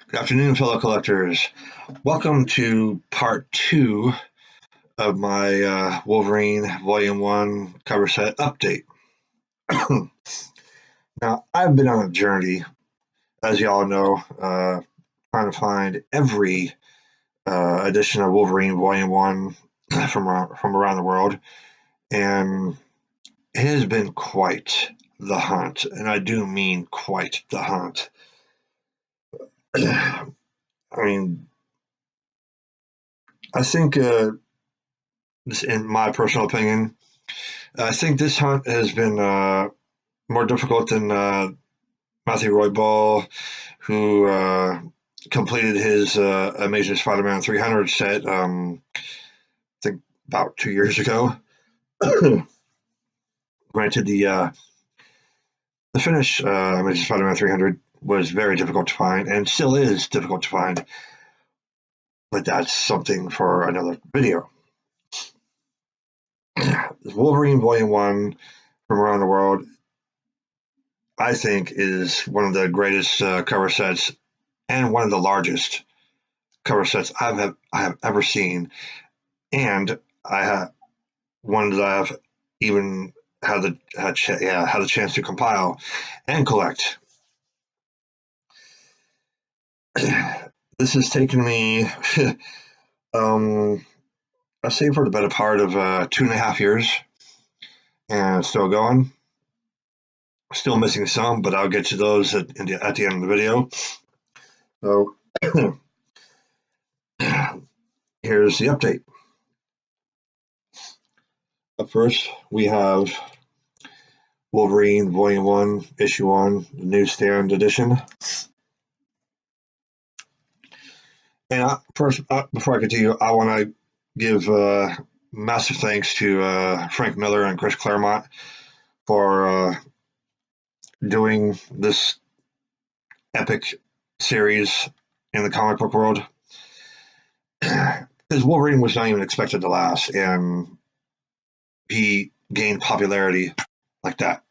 Good afternoon, fellow collectors. Welcome to part 2 of my Wolverine Volume 1 cover set update. Now, I've been on a journey, as y'all know, trying to find every edition of Wolverine Volume 1 from around the world, and it has been quite the hunt, and I do mean quite the hunt. I mean, I think, in my personal opinion, I think this hunt has been more difficult than Matthew Roy Ball, who completed his Amazing Spider-Man 300 set, I think about 2 years ago. Granted, the finished Amazing Spider-Man 300 was very difficult to find, and still is difficult to find, but that's something for another video. Wolverine Volume 1 from around the world, I think, is one of the greatest cover sets and one of the largest cover sets I have ever seen, and one that I have even had a chance to compile and collect. This has taken me, I say, for the better part of 2.5 years, and it's still going. Still missing some, but I'll get to those at the end of the video. So here's the update. Up first, we have Wolverine Volume 1, Issue 1, the newsstand edition. And first, before I continue, I want to give massive thanks to Frank Miller and Chris Claremont for doing this epic series in the comic book world. Because Wolverine was not even expected to last, and he gained popularity like that.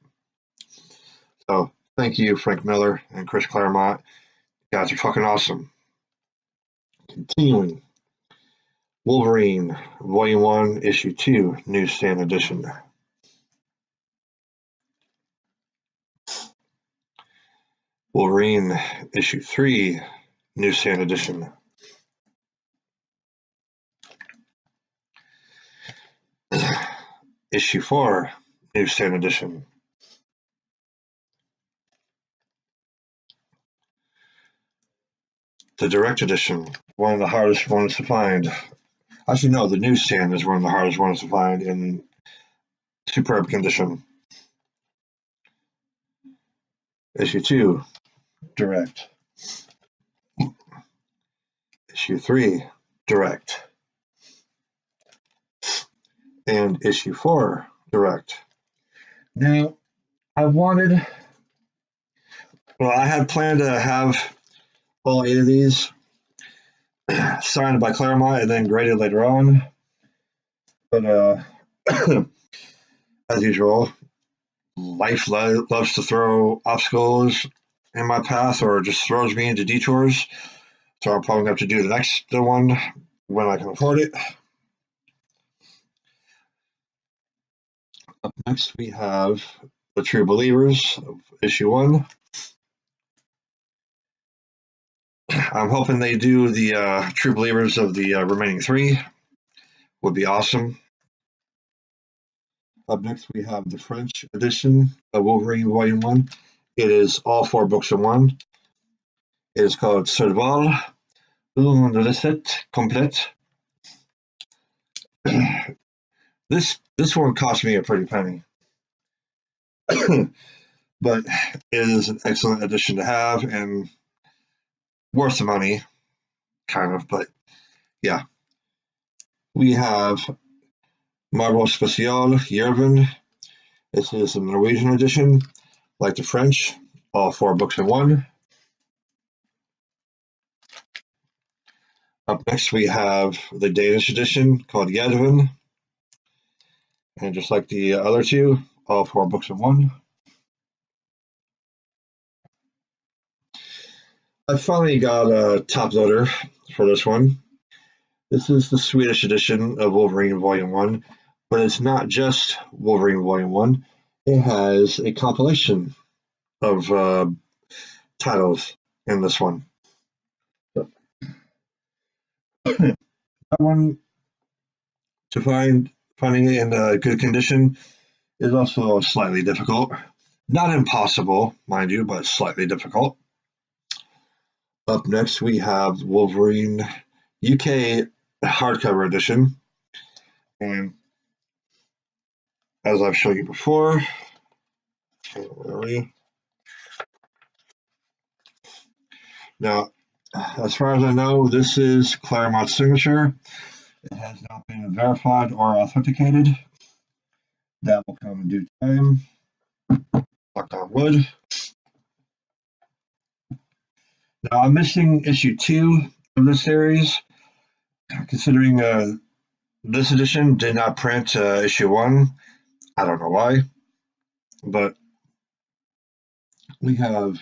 So thank you, Frank Miller and Chris Claremont. You guys are fucking awesome. Continuing, Wolverine Volume 1, Issue 2, newsstand edition. Wolverine Issue 3, newsstand edition. Issue 4, newsstand edition. The direct edition, one of the hardest ones to find. Actually, no, the newsstand is one of the hardest ones to find in superb condition. Issue 2, direct. Issue 3, direct. And Issue 4, direct. Now, I had planned to have all 8 of these signed by Claremont and then graded later on. But as usual, life loves to throw obstacles in my path, or just throws me into detours. So I'm probably going to have to do the next one when I can afford it. Up next, we have The True Believers of Issue 1. I'm hoping they do the True Believers of the remaining 3. Would be awesome. Up next, we have the French edition of Wolverine Volume 1. It is all 4 books in one. It is called Serval, une recette complète. This one cost me a pretty penny. But it is an excellent edition to have and worth the money, kind of, but yeah. We have Marvel Special Gjøvik. This is the Norwegian edition, like the French, all 4 books in one. Up next, we have the Danish edition called Gjøvik. And just like the other 2, all 4 books in one. I finally got a top loader for this one. This is the Swedish edition of Wolverine Volume 1, but it's not just Wolverine Volume 1. It has a compilation of titles in this one. So, that one, finding it in good condition is also slightly difficult. Not impossible, mind you, but slightly difficult. Up next, we have Wolverine UK hardcover edition. And as I've shown you before, now, as far as I know, this is Claremont's signature. It has not been verified or authenticated. That will come in due time. Knock on wood. Now, I'm missing issue 2 of this series, considering this edition did not print issue 1. I don't know why, but we have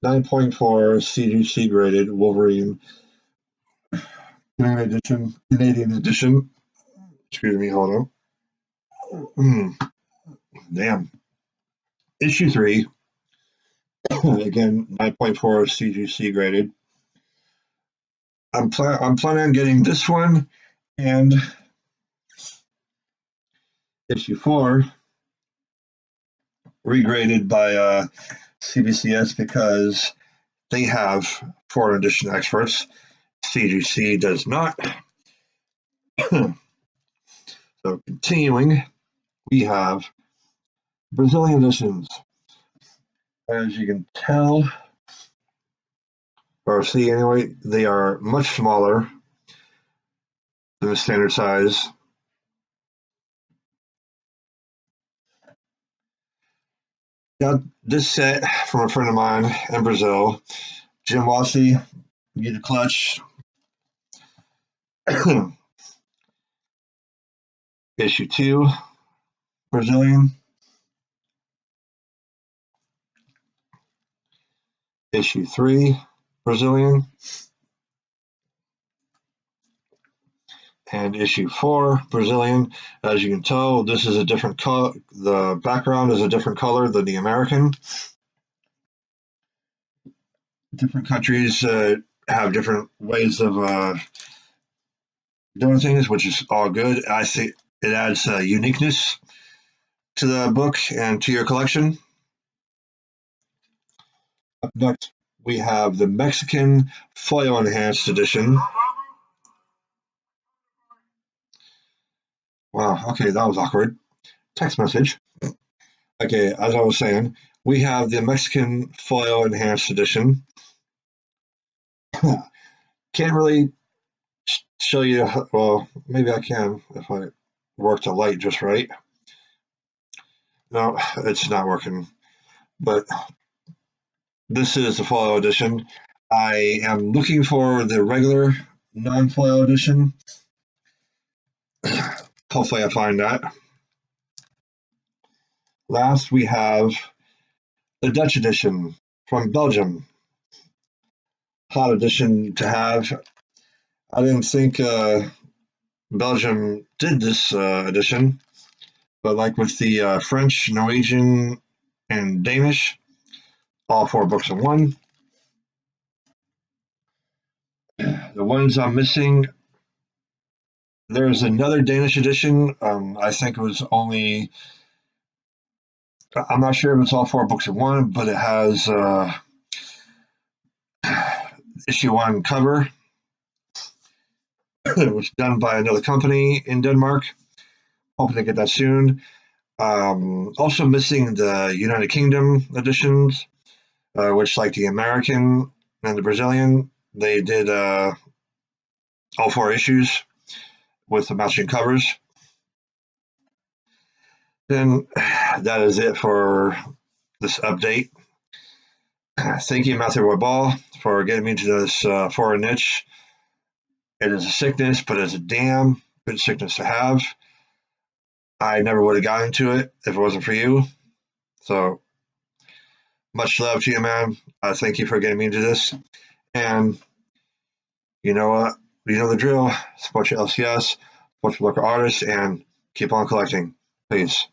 9.4 CGC graded Wolverine Canadian edition. Excuse me, hold on. Damn. Issue 3, again, 9.4 CGC graded. I'm planning on getting this one and issue 4 regraded by CBCS because they have foreign edition experts. CGC does not. So continuing, we have Brazilian editions. As you can tell, or see anyway, they are much smaller than the standard size. Got this set from a friend of mine in Brazil, Jim Wassey. Get a clutch. Issue 2, Brazilian. Issue 3, Brazilian. And issue 4, Brazilian. As you can tell, this is a different color. The background is a different color than the American. Different countries have different ways of doing things, which is all good. I see it adds uniqueness to the book and to your collection. Up next, we have the Mexican foil enhanced edition. Wow, okay, that was awkward. Text message. Okay, as I was saying, we have the Mexican foil enhanced edition. Can't really show you, well, maybe I can if I work the light just right. No, it's not working, but this is the foil edition. I am looking for the regular non-foil edition. Hopefully I find that. Last, we have the Dutch edition from Belgium. Hot edition to have. I didn't think Belgium did this edition, but like with the French, Norwegian, and Danish, all 4 books in one. The ones I'm missing, there's another Danish edition. I think it was only, I'm not sure if it's all 4 books in one, but it has issue 1 cover, which was done by another company in Denmark. Hoping to get that soon. Also missing the United Kingdom editions, which, like the American and the Brazilian, they did all 4 issues with the matching covers. Then that is it for this update. Thank you, Matthew Waball, for getting me into this foreign niche. It is a sickness, but it's a damn good sickness to have. I never would have gotten into it if it wasn't for you. So Much love to you, man. Thank you for getting me into this. And you know what? You know the drill. Support your LCS, support your local artists, and keep on collecting. Peace.